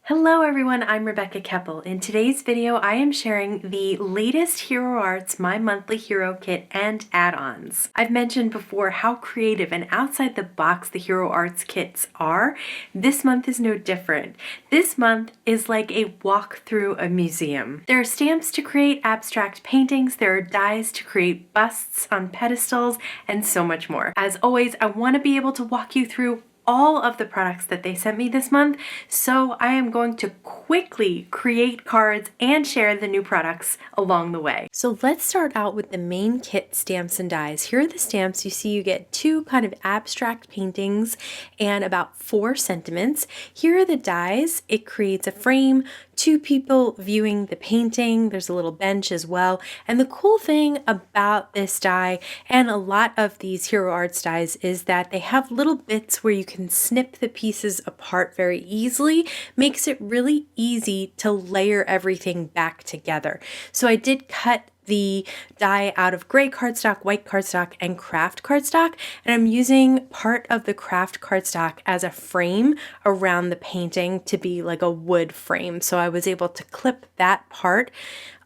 Hello everyone, I'm Rebecca Keppel. In today's video, I am sharing the latest Hero Arts My Monthly Hero Kit and add-ons. I've mentioned before how creative and outside the box the Hero Arts kits are. This month is no different. This month is like a walk through a museum. There are stamps to create abstract paintings, there are dies to create busts on pedestals, and so much more. As always, I want to be able to walk you through all of the products that they sent me this month, so I am going to quickly create cards and share the new products along the way. So let's start out with the main kit stamps and dies. Here are the stamps. You see you get two kind of abstract paintings and about 4 sentiments. Here are the dies. It creates a frame, 2 people viewing the painting. There's a little bench as well. And the cool thing about this die and a lot of these Hero Arts dies is that they have little bits where you can snip the pieces apart very easily. Makes it really easy to layer everything back together. So I did cut the die out of gray cardstock, white cardstock, and craft cardstock, and I'm using part of the craft cardstock as a frame around the painting to be like a wood frame. So I was able to clip that part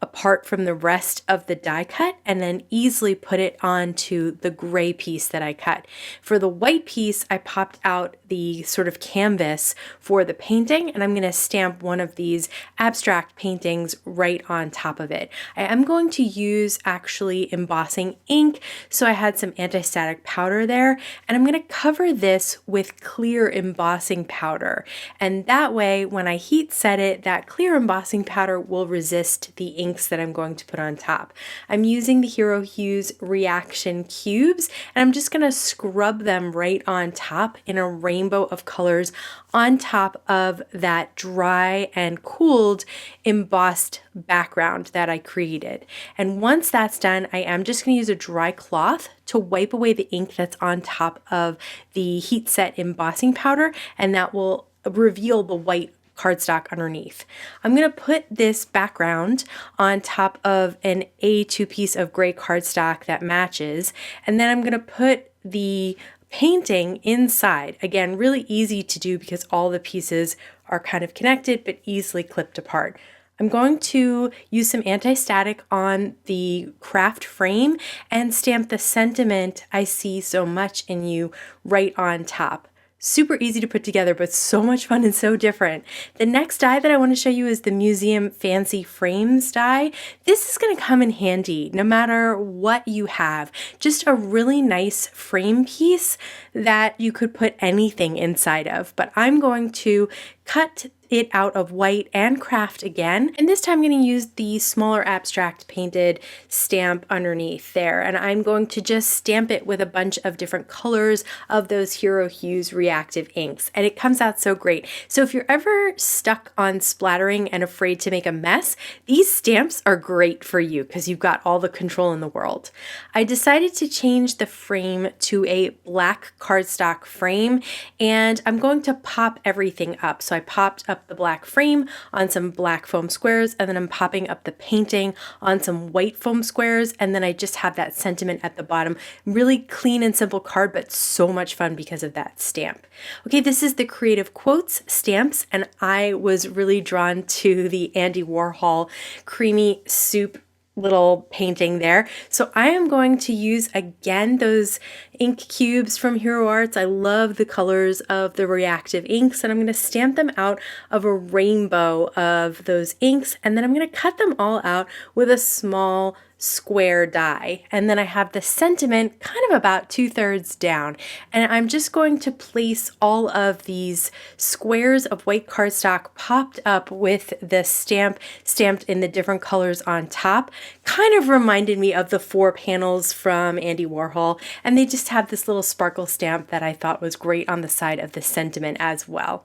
apart from the rest of the die cut and then easily put it onto the gray piece that I cut. For the white piece, I popped out the sort of canvas for the painting, and I'm going to stamp one of these abstract paintings right on top of it. I am going to use actually embossing ink, so I had some anti-static powder there, and I'm going to cover this with clear embossing powder, and that way when I heat set it, that clear embossing powder will resist the inks that I'm going to put on top. I'm using the Hero Hues reaction cubes, and I'm just going to scrub them right on top in a rainbow of colors on top of that dry and cooled embossed background that I created. And once that's done, I am just going to use a dry cloth to wipe away the ink that's on top of the heat set embossing powder, and that will reveal the white cardstock underneath. I'm going to put this background on top of an A2 piece of gray cardstock that matches, and then I'm going to put the painting inside. Again, really easy to do because all the pieces are kind of connected but easily clipped apart. I'm going to use some anti-static on the craft frame and stamp the sentiment "I see so much in you" right on top. Super easy to put together, but so much fun and so different. The next die that I want to show you is the Meowseum Fancy Frames die. This is going to come in handy no matter what you have. Just a really nice frame piece that you could put anything inside of, but I'm going to cut it out of white and craft again, and this time I'm going to use the smaller abstract painted stamp underneath there, and I'm going to just stamp it with a bunch of different colors of those Hero Hues reactive inks, and it comes out so great. So if you're ever stuck on splattering and afraid to make a mess, these stamps are great for you because you've got all the control in the world. I decided to change the frame to a black cardstock frame, and I'm going to pop everything up. So I popped up the black frame on some black foam squares, and then I'm popping up the painting on some white foam squares, and then I just have that sentiment at the bottom. Really clean and simple card, but so much fun because of that stamp. Okay, this is the Creative Quotes stamps, and I was really drawn to the Andy Warhol creamy soup little painting there. So I am going to use again those ink cubes from Hero Arts. I love the colors of the reactive inks, and I'm going to stamp them out of a rainbow of those inks, and then I'm going to cut them all out with a small square die, and then I have the sentiment kind of about 2/3 down, and I'm just going to place all of these squares of white cardstock popped up with the stamp stamped in the different colors on top. Kind of reminded me of the 4 panels from Andy Warhol, and they just have this little sparkle stamp that I thought was great on the side of the sentiment as well.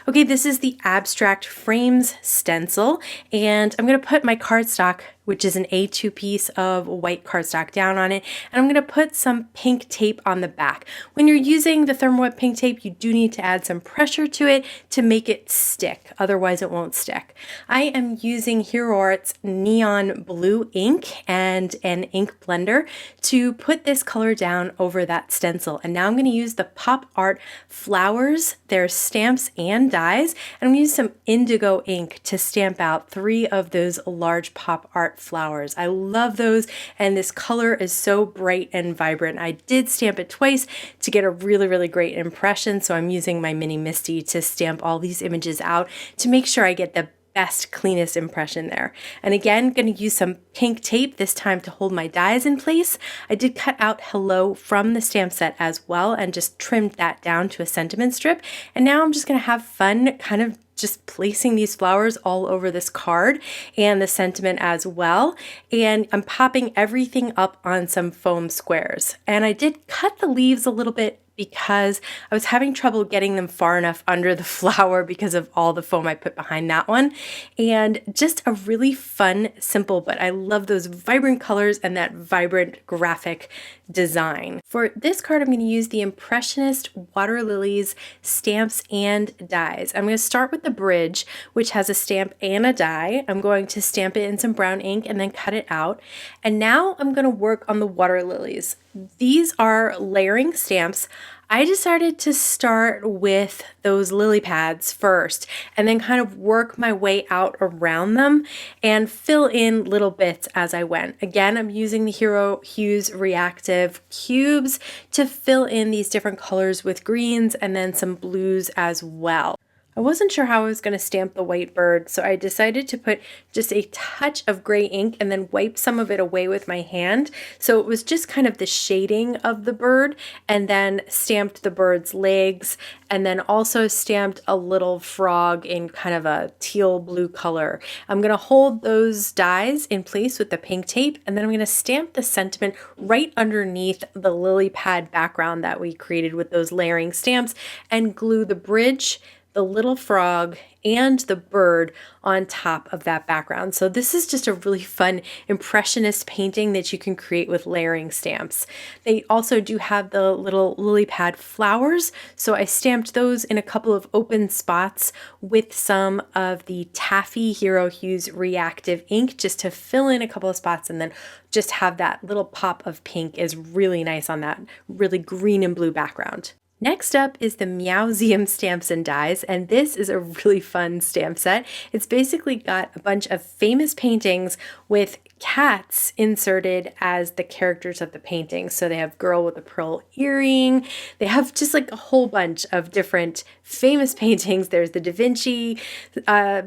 Okay, this is the Abstract Frames stencil, and I'm going to put my cardstock which is an A2 piece of white cardstock down on it, and I'm going to put some pink tape on the back. When you're using the Thermowet pink tape, you do need to add some pressure to it to make it stick, otherwise it won't stick. I am using HeroArt's neon blue ink and an ink blender to put this color down over that stencil, and now I'm going to use the Pop Art flowers, their stamps and dies, and I'm going to use some indigo ink to stamp out 3 of those large Pop Art flowers. I love those, and this color is so bright and vibrant. I did stamp it twice to get a really great impression, so I'm using my mini Misty to stamp all these images out to make sure I get the best, cleanest impression there. And again, going to use some pink tape this time to hold my dies in place. I did cut out hello from the stamp set as well and just trimmed that down to a sentiment strip. And now I'm just going to have fun kind of just placing these flowers all over this card and the sentiment as well. And I'm popping everything up on some foam squares. And I did cut the leaves a little bit because I was having trouble getting them far enough under the flower because of all the foam I put behind that one. And just a really fun, simple, but I love those vibrant colors and that vibrant graphic design. For this card, I'm going to use the Impressionist Waterlillies stamps and dies. I'm going to start with the bridge, which has a stamp and a die. I'm going to stamp it in some brown ink and then cut it out. And now I'm going to work on the Waterlillies. These are layering stamps. I decided to start with those lily pads first and then kind of work my way out around them and fill in little bits as I went. Again, I'm using the Hero Hues Reactive cubes to fill in these different colors with greens and then some blues as well. I wasn't sure how I was going to stamp the white bird, so I decided to put just a touch of gray ink and then wipe some of it away with my hand. So it was just kind of the shading of the bird, and then stamped the bird's legs, and then also stamped a little frog in kind of a teal blue color. I'm going to hold those dies in place with the pink tape, and then I'm going to stamp the sentiment right underneath the lily pad background that we created with those layering stamps, and glue the bridge, the little frog, and the bird on top of that background. So this is just a really fun impressionist painting that you can create with layering stamps. They also do have the little lily pad flowers, so I stamped those in a couple of open spots with some of the Taffy Hero Hues Reactive ink just to fill in a couple of spots, and then just have that little pop of pink is really nice on that really green and blue background. Next up is the Meowseum stamps and dies, and this is a really fun stamp set. It's basically got a bunch of famous paintings with cats inserted as the characters of the painting. So they have girl with a pearl earring. They have just like a whole bunch of different famous paintings. There's the Da Vinci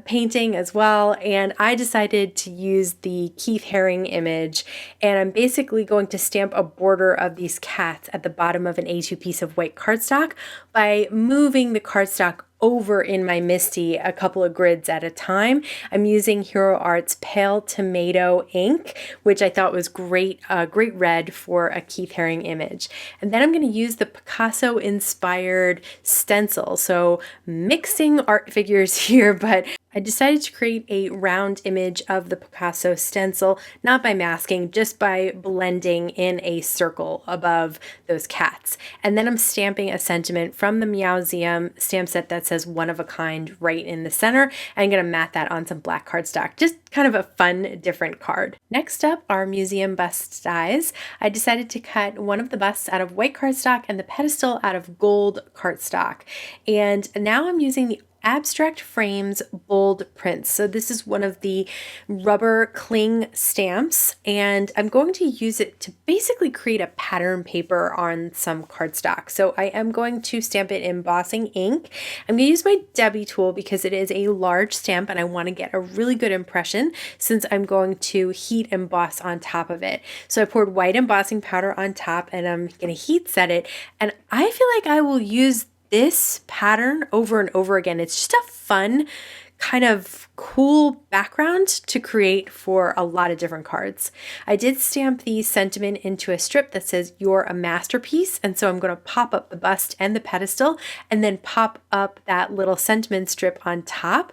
painting as well. And I decided to use the Keith Haring image, and I'm basically going to stamp a border of these cats at the bottom of an A2 piece of white cardstock by moving the cardstock over in my Misty a couple of grids at a time. I'm using HeroArt's Pale Tomato ink, which I thought was great, great red for a Keith Haring image. And then I'm going to use the Picasso inspired stencil. So mixing art figures here, but I decided to create a round image of the Picasso stencil, not by masking, just by blending in a circle above those cats. And then I'm stamping a sentiment from the Meowseum stamp set that says one of a kind right in the center. I'm going to mat that on some black cardstock, just kind of a fun, different card. Next up are museum bust dies. I decided to cut one of the busts out of white cardstock and the pedestal out of gold cardstock. And now I'm using the Abstract Frames bold prints. So this is one of the rubber cling stamps, and I'm going to use it to basically create a pattern paper on some cardstock. So I am going to stamp it in embossing ink. I'm going to use my Debbie tool because it is a large stamp and I want to get a really good impression since I'm going to heat emboss on top of it. So I poured white embossing powder on top and I'm going to heat set it, and I feel like I will use this pattern over and over again. It's just a fun, kind of cool background to create for a lot of different cards. I did stamp the sentiment into a strip that says "You're a masterpiece," and so I'm going to pop up the bust and the pedestal and then pop up that little sentiment strip on top.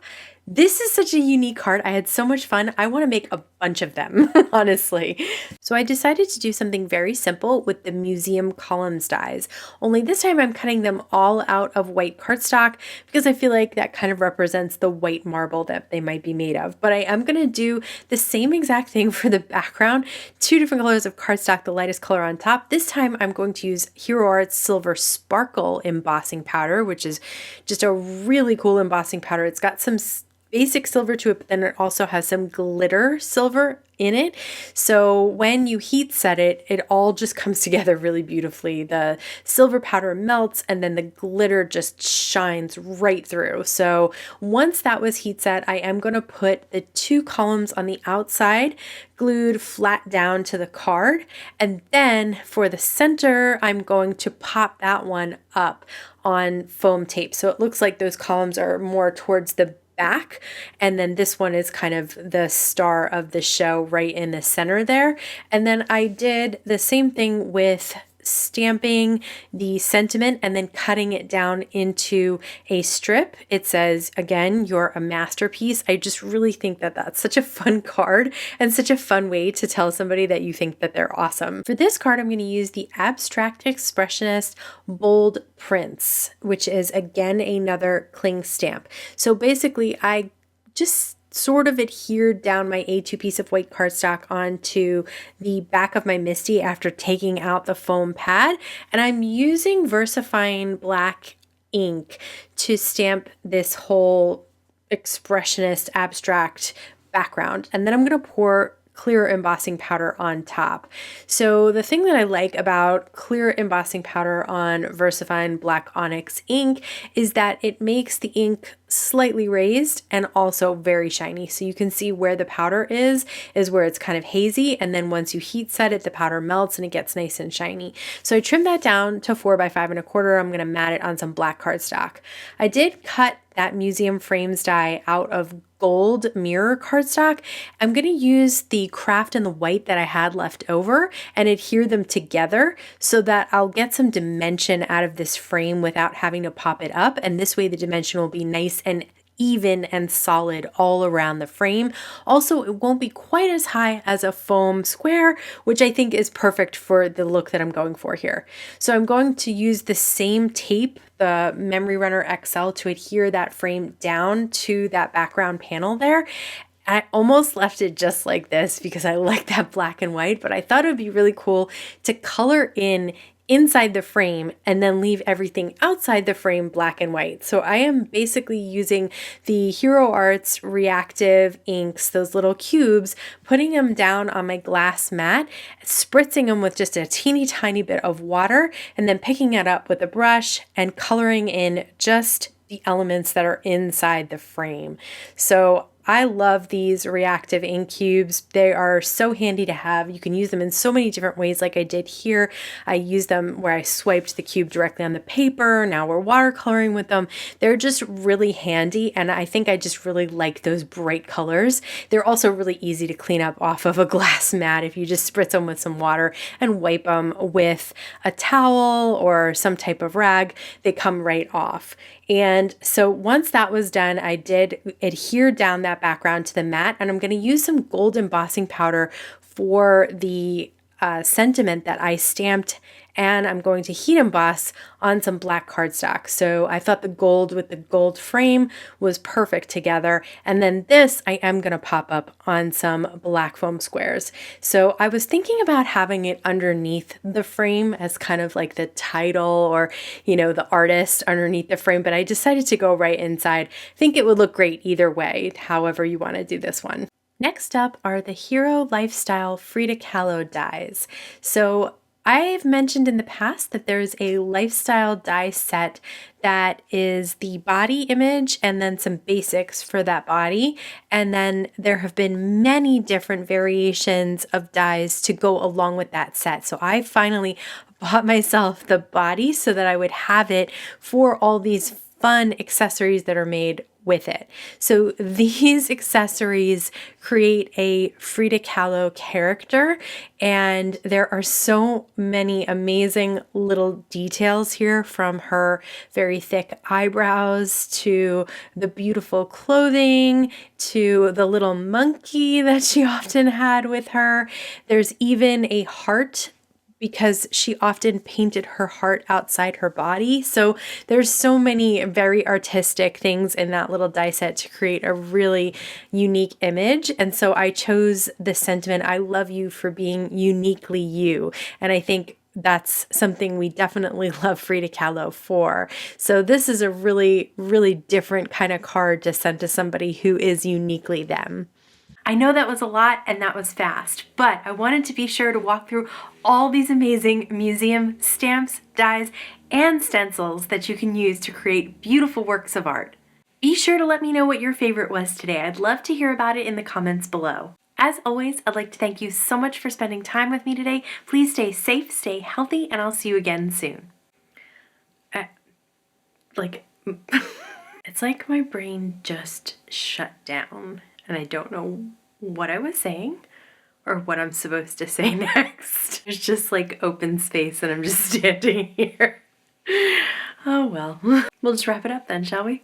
This is such a unique card. I had so much fun. I want to make a bunch of them, honestly. So I decided to do something very simple with the Meowseum columns dies. Only this time I'm cutting them all out of white cardstock because I feel like that kind of represents the white marble that they might be made of. But I am going to do the same exact thing for the background. 2 different colors of cardstock, the lightest color on top. This time I'm going to use HeroArts Silver Sparkle embossing powder, which is just a really cool embossing powder. It's got some basic silver to it, but then it also has some glitter silver in it. So when you heat set it, it all just comes together really beautifully. The silver powder melts and then the glitter just shines right through. So once that was heat set, I am going to put the 2 columns on the outside glued flat down to the card. And then for the center, I'm going to pop that one up on foam tape. So it looks like those columns are more towards the back, and then this one is kind of the star of the show right in the center there. And then I did the same thing with stamping the sentiment and then cutting it down into a strip. It says, again, you're a masterpiece. I just really think that that's such a fun card and such a fun way to tell somebody that you think that they're awesome. For this card, I'm going to use the Abstract Expressionist Bold Prints, which is again another cling stamp. So basically I just sort of adhered down my A2 piece of white cardstock onto the back of my MISTI after taking out the foam pad. And I'm using VersaFine black ink to stamp this whole Expressionist abstract background. And then I'm going to pour clear embossing powder on top. So the thing that I like about clear embossing powder on VersaFine Black Onyx ink is that it makes the ink slightly raised and also very shiny. So you can see where the powder is where it's kind of hazy, and then once you heat set it, the powder melts and it gets nice and shiny. So I trimmed that down to 4 by 5 1/4. I'm going to mat it on some black cardstock. I did cut that Meowseum frames die out of gold mirror cardstock. I'm going to use the craft and the white that I had left over and adhere them together so that I'll get some dimension out of this frame without having to pop it up. And this way the dimension will be nice and even and solid all around the frame. Also, it won't be quite as high as a foam square, which I think is perfect for the look that I'm going for here. So I'm going to use the same tape, the Memory Runner XL, to adhere that frame down to that background panel there. I almost left it just like this because I like that black and white, but I thought it would be really cool to color in inside the frame and then leave everything outside the frame black and white. So I am basically using the HeroArts reactive inks, those little cubes, putting them down on my glass mat, spritzing them with just a teeny tiny bit of water, and then picking it up with a brush and coloring in just the elements that are inside the frame. So I love these reactive ink cubes. They are so handy to have. You can use them in so many different ways like I did here. I used them where I swiped the cube directly on the paper. Now we're watercoloring with them. They're just really handy, and I think I just really like those bright colors. They're also really easy to clean up off of a glass mat if you just spritz them with some water and wipe them with a towel or some type of rag. They come right off. And so once that was done, I did adhere down that background to the mat, and I'm going to use some gold embossing powder for the sentiment that I stamped, and I'm going to heat emboss on some black cardstock. So I thought the gold with the gold frame was perfect together. And then this I am going to pop up on some black foam squares. So I was thinking about having it underneath the frame as kind of like the title or, you know, the artist underneath the frame, but I decided to go right inside. I think it would look great either way, however you want to do this one. Next up are the Hero Lifestyle Frida Kahlo dies. So I've mentioned in the past that there's a lifestyle die set that is the body image and then some basics for that body. And then there have been many different variations of dies to go along with that set. So I finally bought myself the body so that I would have it for all these fun accessories that are made with it. So these accessories create a Frida Kahlo character, and there are so many amazing little details here, from her very thick eyebrows to the beautiful clothing to the little monkey that she often had with her. There's even a heart, because she often painted her heart outside her body. So there's so many very artistic things in that little die set to create a really unique image. And so I chose the sentiment, I love you for being uniquely you. And I think that's something we definitely love Frida Kahlo for. So this is a really, really different kind of card to send to somebody who is uniquely them. I know that was a lot and that was fast, but I wanted to be sure to walk through all these amazing Meowseum stamps, dies, and stencils that you can use to create beautiful works of art. Be sure to let me know what your favorite was today. I'd love to hear about it in the comments below. As always, I'd like to thank you so much for spending time with me today. Please stay safe, stay healthy, and I'll see you again soon. It's like my brain just shut down and I don't know what I was saying or what I'm supposed to say next. There's just like open space and I'm just standing here. Oh well. We'll just wrap it up then, shall we?